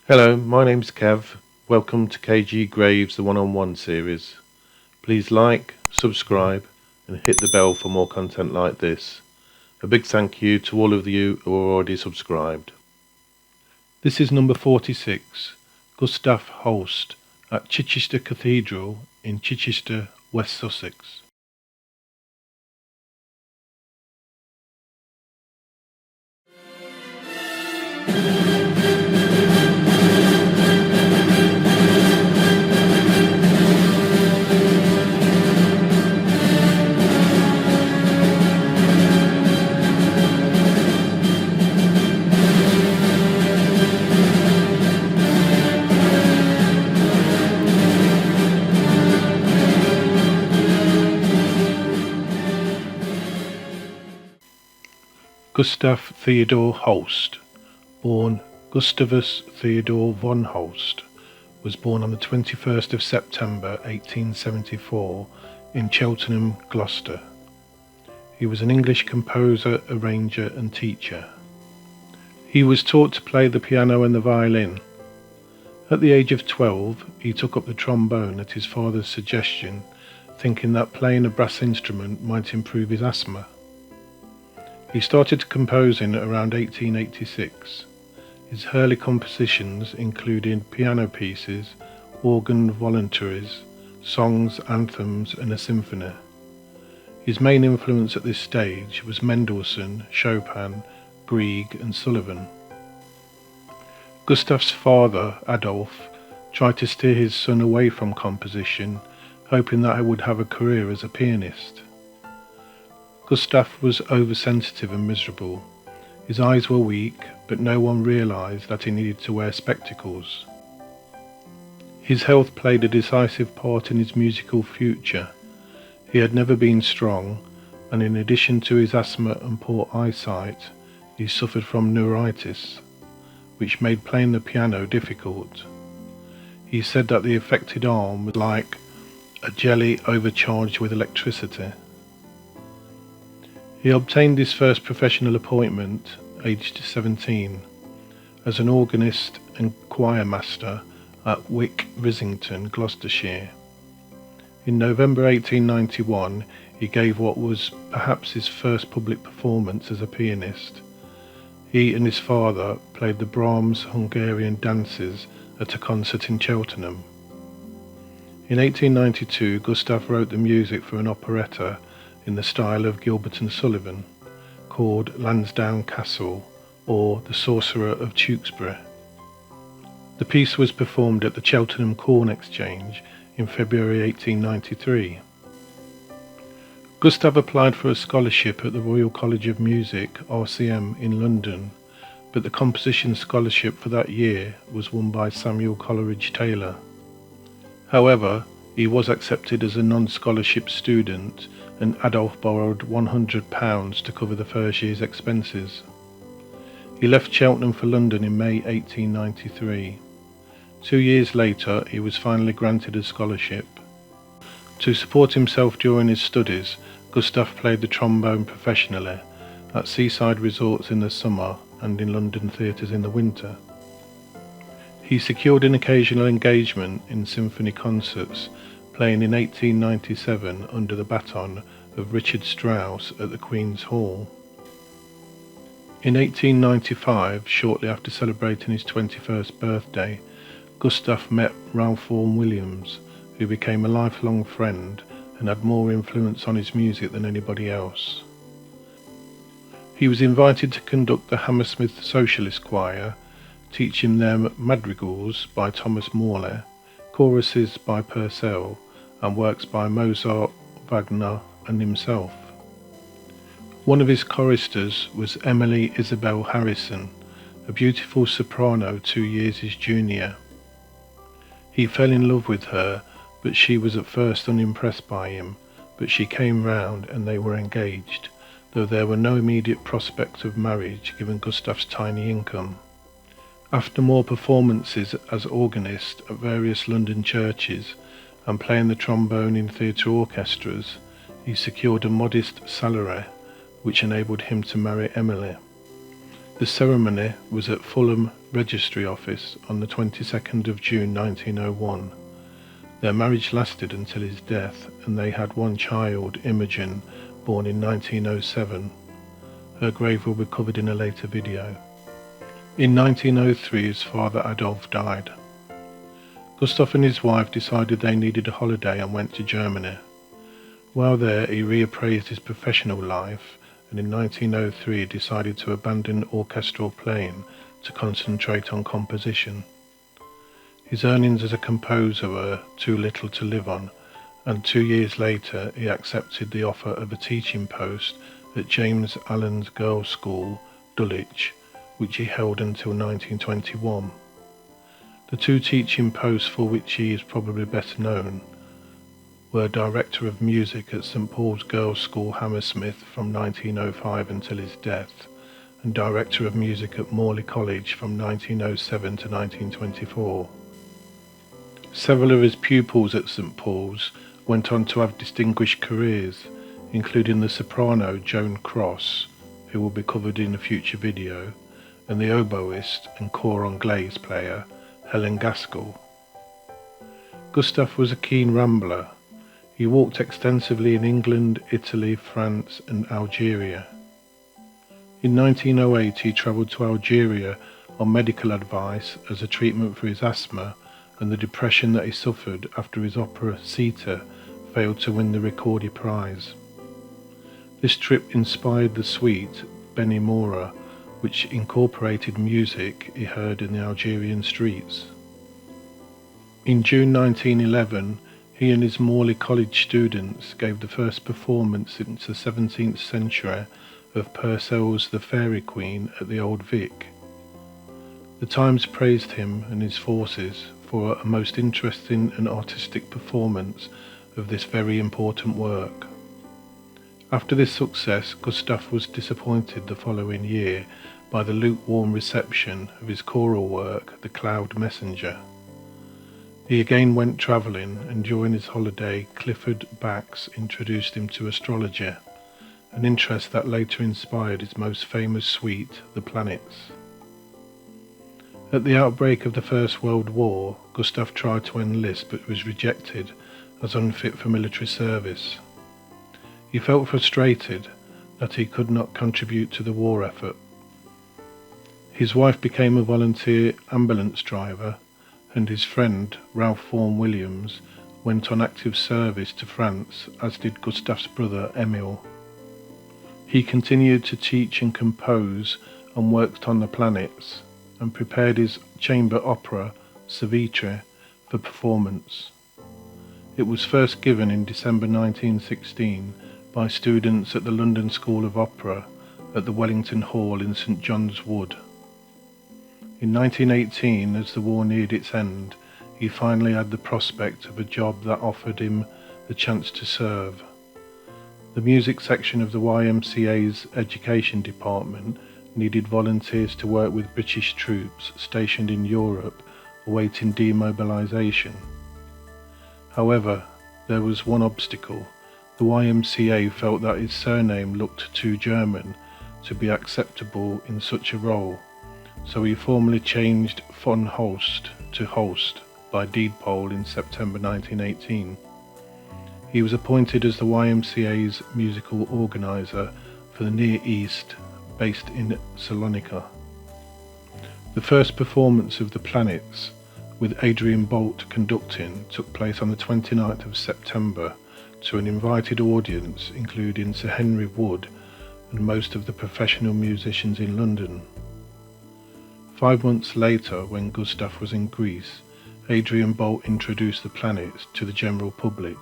Hello, my name's Kev. Welcome to KG Graves, the one-on-one series. Please like, subscribe, and hit the bell for more content like this. A big thank you to all of you who are already subscribed. This is number 46, Gustav Holst at Chichester Cathedral in Chichester, West Sussex. Gustav Theodor Holst, born Gustavus Theodor von Holst, was born on the 21st of September 1874 in Cheltenham, Gloucester. He was an English composer, arranger and teacher. He was taught to play the piano and the violin. At the age of 12, he took up the trombone at his father's suggestion, thinking that playing a brass instrument might improve his asthma. He started composing around 1886. His early compositions included piano pieces, organ voluntaries, songs, anthems and a symphony. His main influence at this stage was Mendelssohn, Chopin, Grieg and Sullivan. Gustav's father, Adolf, tried to steer his son away from composition, hoping that he would have a career as a pianist. Gustav was oversensitive and miserable. His eyes were weak, but no one realized that he needed to wear spectacles. His health played a decisive part in his musical future. He had never been strong, and in addition to his asthma and poor eyesight, he suffered from neuritis, which made playing the piano difficult. He said that the affected arm was like a jelly overcharged with electricity. He obtained his first professional appointment, aged 17, as an organist and choir master at Wick, Risington, Gloucestershire. In November 1891, he gave what was perhaps his first public performance as a pianist. He and his father played the Brahms Hungarian dances at a concert in Cheltenham. In 1892, Gustav wrote the music for an operetta in the style of Gilbert and Sullivan, called Lansdowne Castle, or The Sorcerer of Tewkesbury. The piece was performed at the Cheltenham Corn Exchange in February 1893. Gustav applied for a scholarship at the Royal College of Music, RCM, in London, but the composition scholarship for that year was won by Samuel Coleridge Taylor. However, he was accepted as a non-scholarship student, and Adolf borrowed £100 to cover the first year's expenses. He left Cheltenham for London in May 1893. 2 years later, he was finally granted a scholarship. To support himself during his studies, Gustav played the trombone professionally at seaside resorts in the summer and in London theatres in the winter. He secured an occasional engagement in symphony concerts, playing in 1897 under the baton of Richard Strauss at the Queen's Hall. In 1895, shortly after celebrating his 21st birthday, Gustav met Ralph Vaughan Williams, who became a lifelong friend and had more influence on his music than anybody else. He was invited to conduct the Hammersmith Socialist Choir, teaching them madrigals by Thomas Morley, choruses by Purcell, and works by Mozart, Wagner and himself. One of his choristers was Emily Isabel Harrison, a beautiful soprano 2 years his junior. He fell in love with her, but she was at first unimpressed by him, but she came round and they were engaged, though there were no immediate prospect of marriage given Gustav's tiny income. After more performances as organist at various London churches and playing the trombone in theatre orchestras, he secured a modest salary, which enabled him to marry Emily. The ceremony was at Fulham Registry Office on the 22nd of June 1901. Their marriage lasted until his death, and they had one child, Imogen, born in 1907. Her grave will be covered in a later video. In 1903, his father Adolf died. Gustav and his wife decided they needed a holiday and went to Germany. While there, he reappraised his professional life, and in 1903 decided to abandon orchestral playing to concentrate on composition. His earnings as a composer were too little to live on, and 2 years later he accepted the offer of a teaching post at James Allen's Girls' School, Dulwich, which he held until 1921. The two teaching posts for which he is probably best known were Director of Music at St Paul's Girls' School, Hammersmith from 1905 until his death, and Director of Music at Morley College from 1907 to 1924. Several of his pupils at St Paul's went on to have distinguished careers, including the soprano Joan Cross, who will be covered in a future video, and the oboist and cor anglaise player Helen Gaskell. Gustav was a keen rambler. He walked extensively in England, Italy, France and Algeria. In 1908 he travelled to Algeria on medical advice as a treatment for his asthma and the depression that he suffered after his opera Sita failed to win the Ricordi Prize. This trip inspired the suite Beni Mora, which incorporated music he heard in the Algerian streets. In June 1911, he and his Morley College students gave the first performance since the 17th century of Purcell's The Fairy Queen at the Old Vic. The Times praised him and his forces for a most interesting and artistic performance of this very important work. After this success, Gustav was disappointed the following year by the lukewarm reception of his choral work, The Cloud Messenger. He again went travelling, and during his holiday, Clifford Bax introduced him to astrology, an interest that later inspired his most famous suite, The Planets. At the outbreak of the First World War, Gustav tried to enlist but was rejected as unfit for military service. He felt frustrated that he could not contribute to the war effort. His wife became a volunteer ambulance driver, and his friend, Ralph Vaughan Williams, went on active service to France, as did Gustav's brother Emil. He continued to teach and compose and worked on The Planets, and prepared his chamber opera, Savitri, for performance. It was first given in December 1916 by students at the London School of Opera at the Wellington Hall in St John's Wood. In 1918, as the war neared its end, he finally had the prospect of a job that offered him the chance to serve. The music section of the YMCA's education department needed volunteers to work with British troops stationed in Europe awaiting demobilisation. However, there was one obstacle. The YMCA felt that his surname looked too German to be acceptable in such a role, so he formally changed von Holst to Holst by deed poll in September 1918. He was appointed as the YMCA's musical organiser for the Near East, based in Salonika. The first performance of The Planets, with Adrian Bolt conducting, took place on the 29th of September to an invited audience including Sir Henry Wood and most of the professional musicians in London. 5 months later, when Gustav was in Greece, Adrian Bolt introduced The Planets to the general public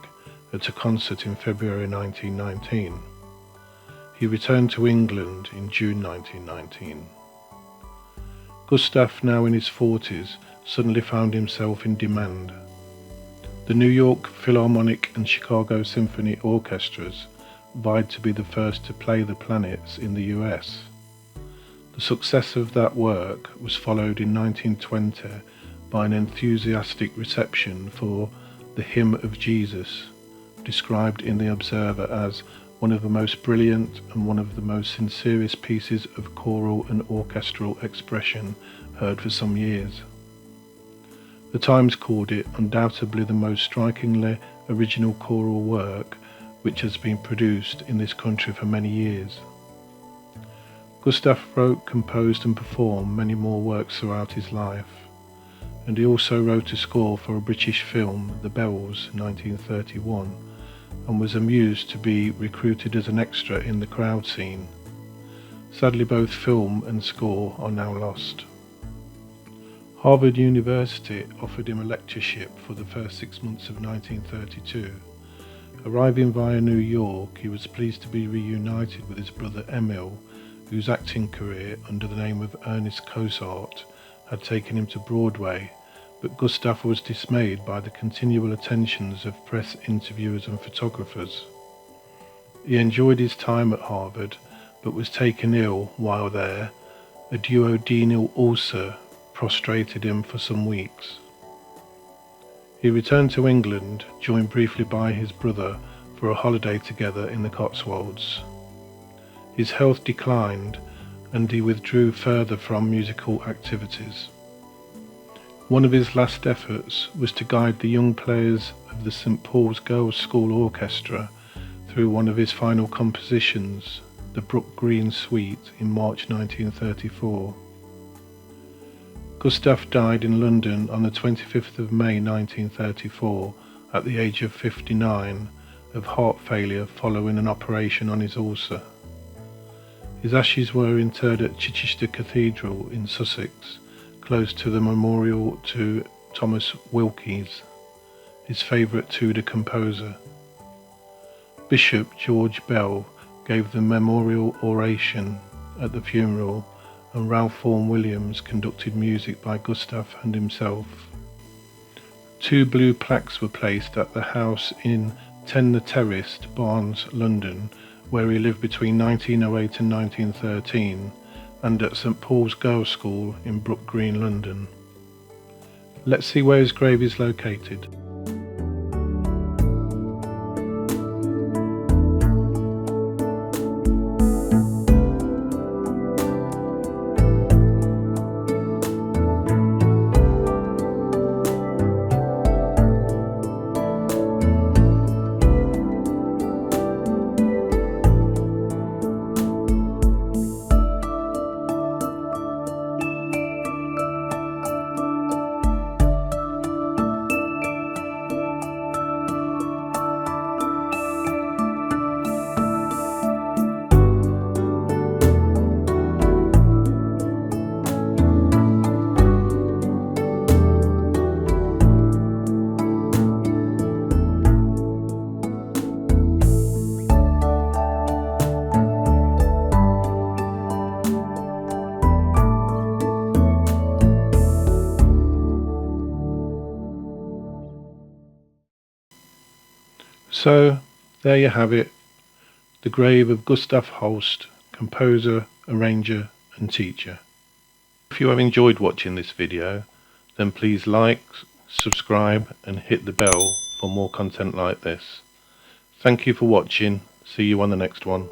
at a concert in February 1919. He returned to England in June 1919. Gustav, now in his 40s, suddenly found himself in demand. The New York Philharmonic and Chicago Symphony Orchestras vied to be the first to play The Planets in the US. The success of that work was followed in 1920 by an enthusiastic reception for The Hymn of Jesus, described in The Observer as one of the most brilliant and one of the most sincerest pieces of choral and orchestral expression heard for some years. The Times called it undoubtedly the most strikingly original choral work which has been produced in this country for many years. Gustav wrote, composed and performed many more works throughout his life, and he also wrote a score for a British film, The Bells, 1931, and was amused to be recruited as an extra in the crowd scene. Sadly, both film and score are now lost. Harvard University offered him a lectureship for the first 6 months of 1932. Arriving via New York, he was pleased to be reunited with his brother Emil, whose acting career under the name of Ernest Cosart had taken him to Broadway, but Gustav was dismayed by the continual attentions of press interviewers and photographers. He enjoyed his time at Harvard, but was taken ill while there. A duodenal ulcer prostrated him for some weeks. He returned to England, joined briefly by his brother for a holiday together in the Cotswolds. His health declined, and he withdrew further from musical activities. One of his last efforts was to guide the young players of the St. Paul's Girls' School Orchestra through one of his final compositions, the Brook Green Suite, in March 1934. Gustav died in London on the 25th of May 1934 at the age of 59 of heart failure following an operation on his ulcer. His ashes were interred at Chichester Cathedral in Sussex, close to the memorial to Thomas Wilkes, his favourite Tudor composer. Bishop George Bell gave the memorial oration at the funeral, and Ralph Vaughan Williams conducted music by Gustav and himself. 2 blue plaques were placed at the house in 10 The Terrace, Barnes, London, where he lived between 1908 and 1913, and at St. Paul's Girls' School in Brook Green, London. Let's see where his grave is located. So, there you have it, the grave of Gustav Holst, composer, arranger and teacher. If you have enjoyed watching this video, then please like, subscribe and hit the bell for more content like this. Thank you for watching, see you on the next one.